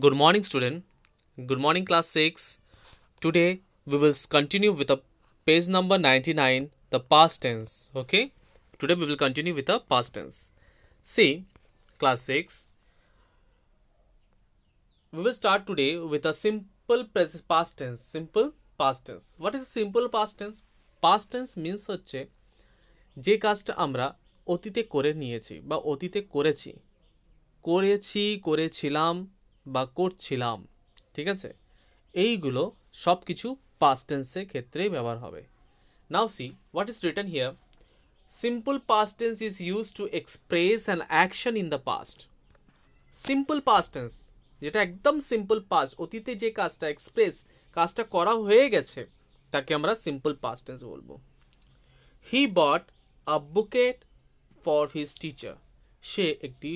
Good morning, student. Good morning, class 6. Today we will continue with the page number 99, the past tense. Okay? Today we will continue with the past tense. See, class 6, we will start today with a simple past tense. Simple past tense. What is simple past tense? Past tense means হচ্ছে যে কাজটা আমরা অতীতে করে নিয়েছি বা অতীতে করেছিলাম বা করছিলাম, ঠিক আছে? এইগুলো সব কিছু পাস্ট টেন্সের ক্ষেত্রেই ব্যবহার হবে। Now see what is written here. Simple past tense is use to express an action in the past. Simple past tense যেটা একদম সিম্পল পাস্ট, অতীতে যে কাজটা করা হয়ে গেছে তাকে আমরা সিম্পল পাস্ট টেন্স বলবো। হি বট আ বুকেট ফর হিজ টিচার। সে একটি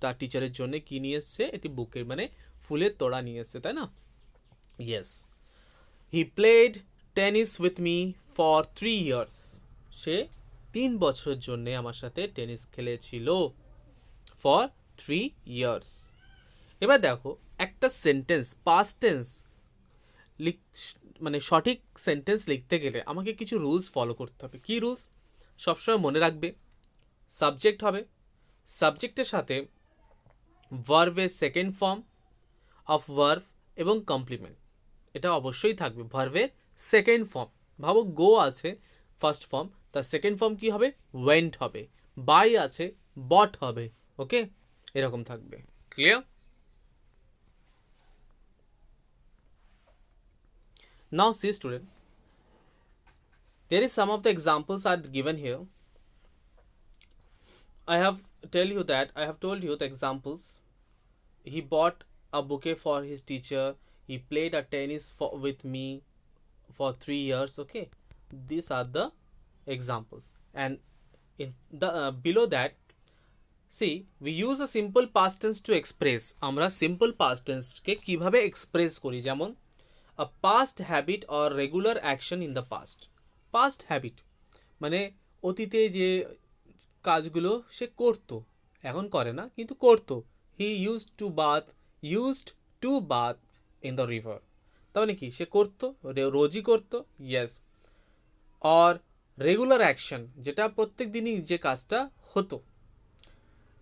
তার টিচারের জন্য কি নিয়ে এসছে? একটি বুকেট মানে ফুলের তোড়া নিয়ে এসছে, তাই না? Yes. He played tennis with me for 3 years। সে 3 বছরের জন্য আমার সাথে টেনিস খেলেছিল। For 3 years। এবার দেখো, একটা সেন্টেন্স পাস্ট টেন্স মানে সঠিক সেন্টেন্স লিখতে গেলে আমাকে কিছু রুলস ফলো করতে হবে। কি রুলস? সবসময় মনে রাখবে, সাবজেক্ট হবে, সাবজেক্টের সাথে ভার্বের সেকেন্ড ফর্ম অফ ভার্ব এবং কমপ্লিমেন্ট, এটা অবশ্যই থাকবে। ভার্বের সেকেন্ড ফর্ম, ভাবো গো আছে ফার্স্ট ফর্ম, তার সেকেন্ড ফর্ম কি হবে? ওয়েন্ট হবে। বাই আছে, বট হবে। ওকে, এরকম থাকবে। Clear? Now see student, there is some of the examples are given here. I have told you the examples. He bought a bouquet for his teacher. He played a tennis with me for 3 years. Okay, these are the examples. And in the below that, see, we use a simple past tense to express. আমরা simple past tense কে কিভাবে express করি? যেমন a past habit or regular action in the past. Past habit মানে অতীতে যে কাজগুলো সে করতো, এখন করে না কিন্তু করতো। He used to bath in the river. তার মানে কি? সে করতো, রোজই করতো। ইয়েস। অর রেগুলার অ্যাকশন, যেটা প্রত্যেক দিনই যে কাজটা হতো,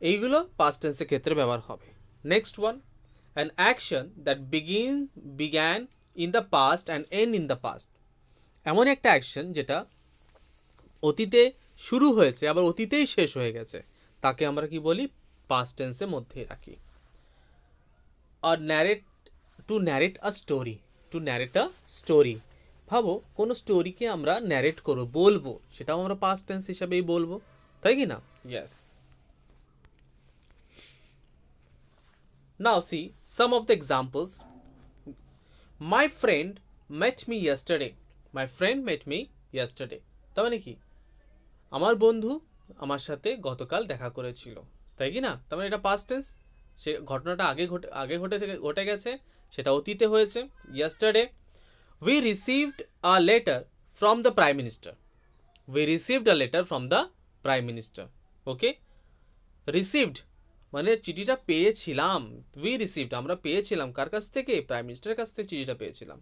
এইগুলো পাস্ট টেন্সের ক্ষেত্রে ব্যবহার হবে। Next one, an action that began in the past and end in the past. এমন একটা অ্যাকশন যেটা অতীতে শুরু হয়েছে আবার অতীতেই শেষ হয়ে গেছে, তাকে আমরা কি বলি? পাস্ট টেন্সের মধ্যে রাখি। আর টু ন্যারেট আ স্টোরি। ভাবো কোনো স্টোরিকে আমরা ন্যারেট করবো, বলবো, সেটাও আমরা পাস্ট টেন্স হিসাবেই বলবো, তাই কি না? Yes. Now see some of the examples. My friend met me yesterday. তার মানে কি? আমার বন্ধু আমার সাথে গতকাল দেখা করেছিল, তাই কি না? তার মানে এটা পাস্ট টেন্স। সে ঘটনাটা ঘটে গেছে, সেটা অতীতে হয়েছে। Yesterday we received a letter from the prime minister. Okay, received মানে চিঠিটা পেয়েছিলাম। আমরা পেয়েছিলাম কার কাছ থেকে? প্রাইম মিনিস্টারের কাছ থেকে চিঠিটা পেয়েছিলাম।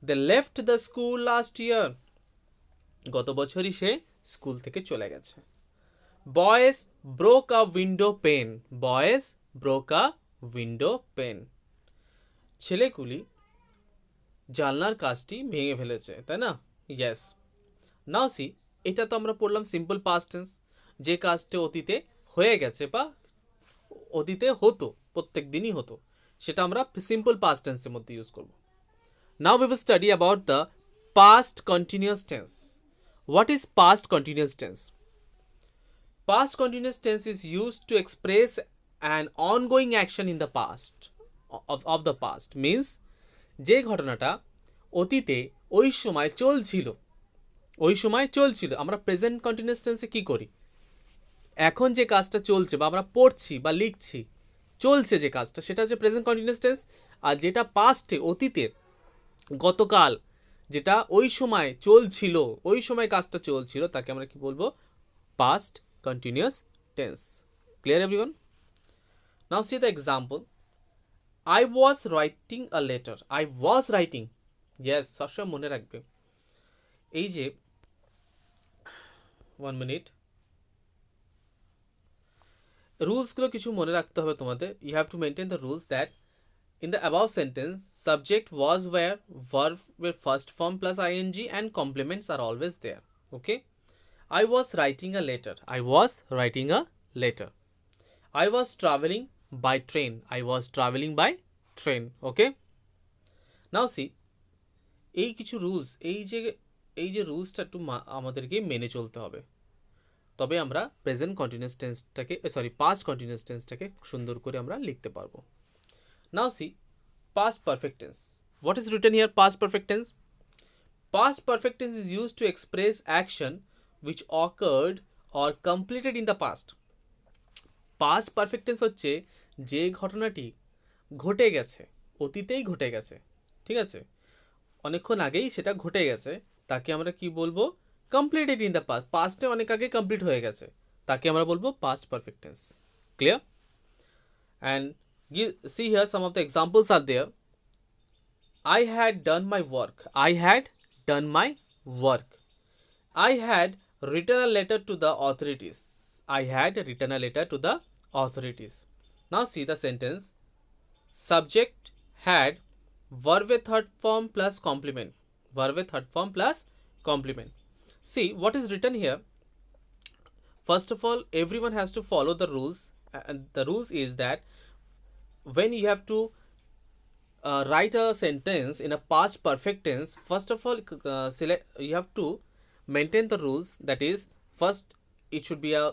They left the school last year. গত বছরই সে স্কুল থেকে চলে গেছে। Boys broke a window pane. ছেলেগুলি জানলার কাজটি ভেঙে ফেলেছে, তাই না? ইয়েস। নাও সি, এটা তো আমরা পড়লাম সিম্পল পাস্ট টেন্স, যে কাজটি অতীতে হয়ে গেছে বা অতীতে হতো, প্রত্যেক দিনই হতো, সেটা আমরা সিম্পল পাস্ট টেন্সের মধ্যে ইউজ করব। Now we will study about the past continuous tense. What is past continuous tense? Past continuous tense is used to express an ongoing action in the past of the past. Means যে ঘটনাটা অতীতে ওই সময় চলছিল, আমরা present continuous টেন্সে কি করি? এখন যে কাজটা চলছে বা আমরা পড়ছি বা লিখছি, চলছে যে কাজটা, সেটা হচ্ছে প্রেজেন্ট কন্টিনিউয়াস টেন্স। আর যেটা পাস্টে, অতীতে, গতকাল, যেটা ওই সময় কাজটা চলছিল, তাকে আমরা কি বলবো? Past continuous tense. Clear everyone? Now C the example. I was writing a letter. I was writing. Yes, সবসময় মনে রাখবে এই যে 1 minute রুলসগুলো কিছু মনে রাখতে হবে তোমাদের. You have to maintain the rules that in the above sentence, subject was where, verb with first form plus ing, and complements are always there. Okay. I was writing a letter. I was writing a letter. I was traveling by train. I was traveling by train. Okay. Now see, এই কিছু rules, এই যে রুলসটা একটু আমাদেরকে মেনে চলতে হবে, তবে আমরা প্রেজেন্ট কন্টিনিউয়াস টেন্সটাকে পাস্ট কন্টিনিউয়াস টেন্সটাকে সুন্দর করে আমরা লিখতে পারবো. Now see, past perfect tense. What is written here? Past perfect tense. Past perfect tense is used to express action which occurred or completed in the past. Past perfect tense হচ্ছে যে ঘটনাটি ঘটে গেছে, অতীতেই ঘটে গেছে, ঠিক আছে, অনেকক্ষণ আগেই সেটা ঘটে গেছে, তাকে আমরা কি বলবো? Completed in the past. পাস্টে অনেক আগে কমপ্লিট হয়ে গেছে, তাকে আমরা বলবো past perfect tense. Clear? And see here some of the examples are there. I had done my work. I had done my work. I had written a letter to the authorities. I had written a letter to the authorities. Now see the sentence. Subject had, verb with third form plus complement. Verb with third form plus complement. See what is written here. First of all, everyone has to follow the rules. And the rules is that when you have to write a sentence in a past perfect tense, first of all, you have to maintain the rules. That is, first it should be a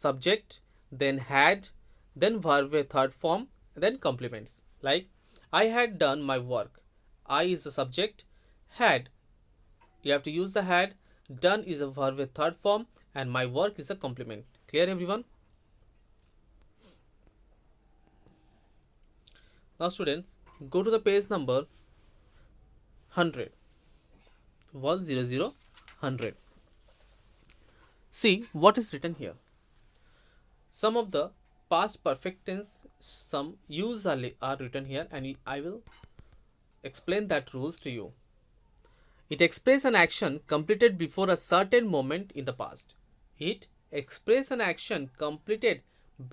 subject, then had, then verb with third form, then complements. Like, I had done my work. I is the subject. Had, you have to use the had. Done is a verb with third form, and my work is a complement. Clear, everyone? Now students, go to the page number 100. 100. 100. See what is written here. Some of the past perfect tense, some use are written here, and I will explain that rules to you. It expresses an action completed before a certain moment in the past. It expresses an action completed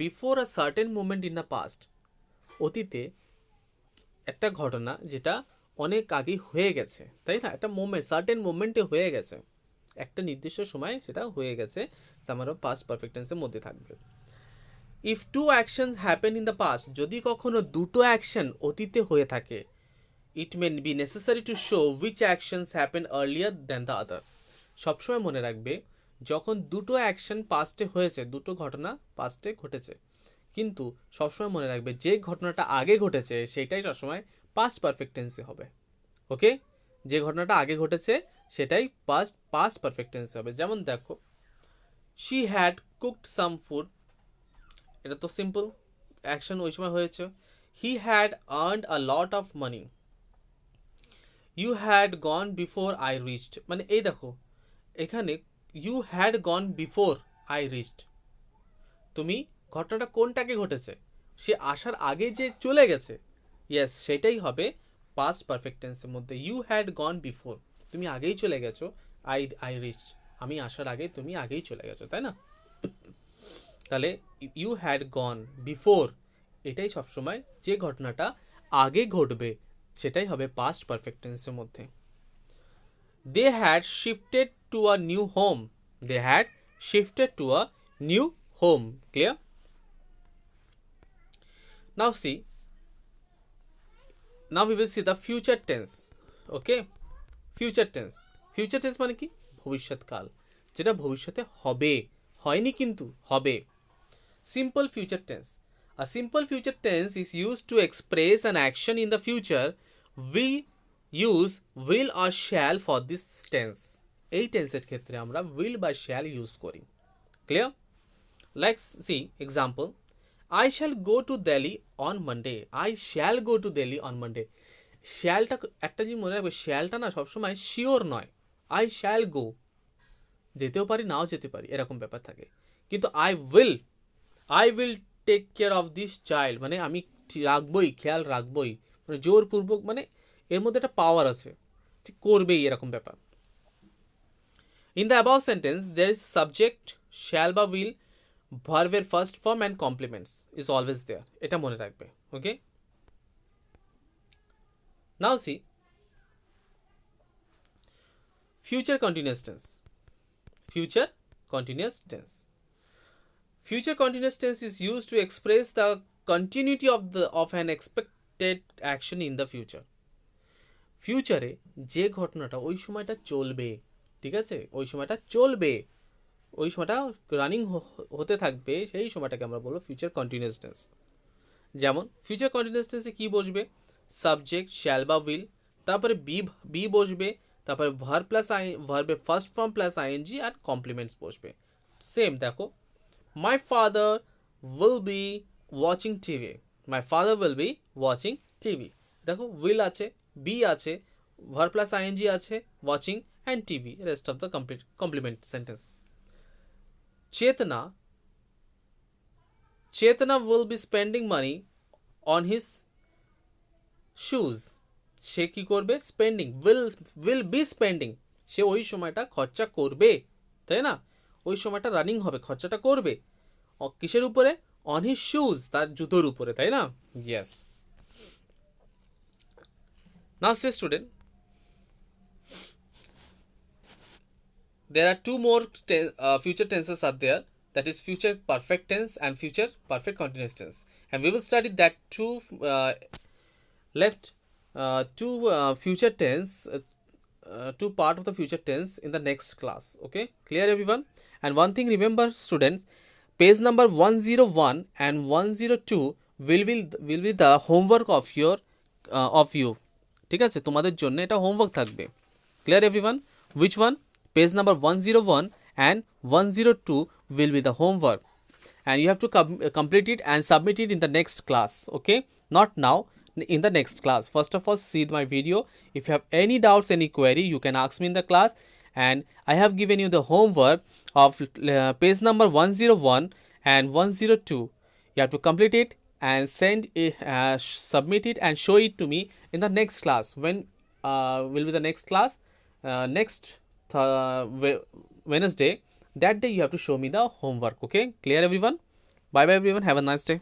before a certain moment in the past. অতীতে একটা ঘটনা যেটা অনেক আগে হয়ে গেছে, তাই না? একটা মোমেন্ট, সার্টেন মোমেন্টে হয়ে গেছে, একটা নির্দিষ্ট সময় সেটা হয়ে গেছে, আমারও পাস্ট পারফেক্ট টেন্সের মধ্যে থাকবে. If two actions happen in the past, যদি কখনো দুটো অ্যাকশন অতীতে হয়ে থাকে, it may be necessary to show which actions happen earlier than the other. সবসময় মনে রাখবে, যখন দুটো অ্যাকশন পাস্টে হয়েছে, দুটো ঘটনা পাস্টে ঘটেছে, কিন্তু সবসময় মনে রাখবে যে ঘটনাটা আগে ঘটেছে সেটাই সবসময় পাস্ট পারফেক্ট টেন্সে হবে. ওকে, যে ঘটনাটা আগে ঘটেছে সেটাই পাস্ট পারফেক্ট টেন্সে হবে. যেমন দেখো, she had cooked some food, এটা তো সিম্পল, অ্যাকশন ওই সময় হয়েছে. He had earned a lot of money. You had gone before I reached, মানে এই দেখো এখানে you had gone before I reached, তুমি ঘটনাটা কোনটাকে ঘটেছে, সে আসার আগে যে চলে গেছে, ইয়েস, সেটাই হবে পাস্ট পারফেক্ট টেন্সের মধ্যে. ইউ হ্যাড গন বিফোর, তুমি আগেই চলে গেছো. আই রিচ, আমি আসার আগে তুমি আগেই চলে গেছো, তাই না? তাহলে ইউ হ্যাড গন বিফোর, এটাই সবসময় যে ঘটনাটা আগে ঘটবে সেটাই হবে পাস্ট পারফেক্ট টেন্সের মধ্যে. They had shifted to a new home. They had shifted to a new home. Clear? Now see, now we will see the future tense. Okay, future tense. Future tense মানে কি? ভবিষ্যৎকাল, যেটা ভবিষ্যতে হবে, হয়নি কিন্তু হবে. Simple future tense. A simple future tense is used to express an action in the future. We use will or shall for this tense. এই টেন্সের ক্ষেত্রে আমরা will বা shall ইউজ করি. Clear? Like see example. I shall go to Delhi on Monday. I shall go to Delhi on Monday. শ্যালটা একটা জিনিস মনে রাখবে, শ্যালটা না সবসময় শিওর নয়. I shall go, যেতেও পারি নাও যেতে পারি, এরকম ব্যাপার থাকে. কিন্তু I will take care of this child, মানে আমি রাখবই, খেয়াল রাখবই, মানে জোরপূর্বক, মানে এর মধ্যে একটা পাওয়ার আছে, করবেই এরকম ব্যাপার। In the about sentence there is subject, shall বা উইল, ভার্বের first form and complements is always there, এটা মনে রাখবে। Okay, now see future continuous tense. Future continuous tense. Future continuous tense is used to express the continuity of an expected action in the future. ফিউচারে যে ঘটনাটা ওই সময়টা চলবে, ঠিক আছে, ওই সময়টা চলবে, ওই সময়টা রানিং হতে থাকবে, সেই সময়টাকে আমরা বলবো ফিউচার কন্টিনিউয়াস টেন্স। যেমন ফিউচার কন্টিনিউয়াস টেন্সে কী বসবে? সাবজেক্ট, শ্যাল বা উইল, তারপরে বি বসবে, তারপরে ভার্বের ফার্স্ট ফর্ম প্লাস আইএনজি আর কমপ্লিমেন্টস বসবে। সেম দেখো, my father will be watching TV, my father will be watching TV, দেখো উইল আছে, বি আছে, ভার্ব প্লাস আইএনজি আছে, watching and TV, rest of the complement sentence. Chetana will be spending money on his shoes, সে কি করবে? Spending, will be spending, সে ওই সময়টা খরচা করবে, তাই না? ওই সময়টা রানিং হবে, খরচাটা করবে কিসের উপরে? অন হিজ শুজ, তার জুতোর উপরে, তাই না? Yes. Now say student, there are two more future tenses are there, that is future perfect tense and future perfect continuous tense, and we will study that two future tense, two part of the future tense in the next class. Okay, clear everyone? And one thing remember students, page number 101 and 102 will be the homework of you, ঠিক আছে, তোমাদের জন্য এটা homework থাকবে। Clear everyone? Which one? Page number 101 and 102 will be the homework, and you have to complete it and submit it in the next class. Okay, not now, in the next class. First of all, see my video. If you have any doubts, any query, you can ask me in the class, and I have given you the homework of page number 101 and 102. You have to complete it and submit it and show it to me in the next class. When will be the next class? Next Wednesday. That day you have to show me the homework. Okay, clear everyone? Bye bye everyone, have a nice day.